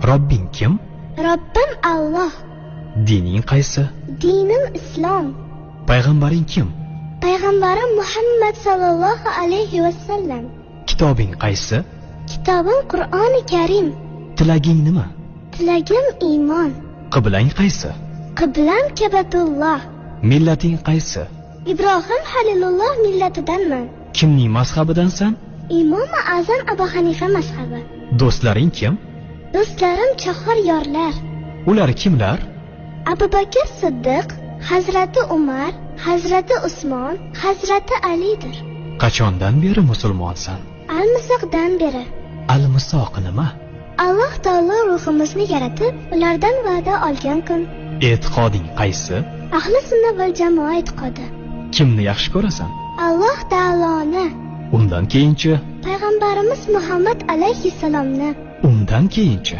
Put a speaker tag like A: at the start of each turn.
A: Robbing kim?
B: Robbim Alloh.
A: Dining qaysi?
B: Dinim Islom.
A: Payg'ambaring kim?
B: Payg'ambarim Muhammad sallallohu alayhi vasallam.
A: Kitobing qaysi?
B: Kitobim Qur'oni Karim.
A: Tilaging nima?
B: Tilagim iymon.
A: Qiblang qaysi?
B: Qiblam Kabatulloh.
A: Millating qaysi?
B: Ibrohim Halilulloh millatidanman.
A: Kimning mazhabidansan?
B: Imom Azam Abu Hanifa mazhabi.
A: Do'stlaring kim?
B: Do'stlarim chahor yorlar.
A: Ular kimlar?
B: Abu Bakr Siddiq, Hazrati Umar, Hazrati Usmon, Hazrati Alidir.
A: Qachondan beri musulmonsan?
B: Al-Misoqdan beri.
A: Al-Misoq nima?
B: Alloh taolo ruhimizni yaratib, ulardan va'da olgan kun.
A: E'tiqoding qaysi?
B: Ahli sunna val jamoa e'tiqodi.
A: Kimni yaxshi ko'rasan?
B: Alloh taoloni.
A: Undan keyinchi?
B: Payg'ambarimiz Muhammad alayhissalomni.
A: Undan keyinchi?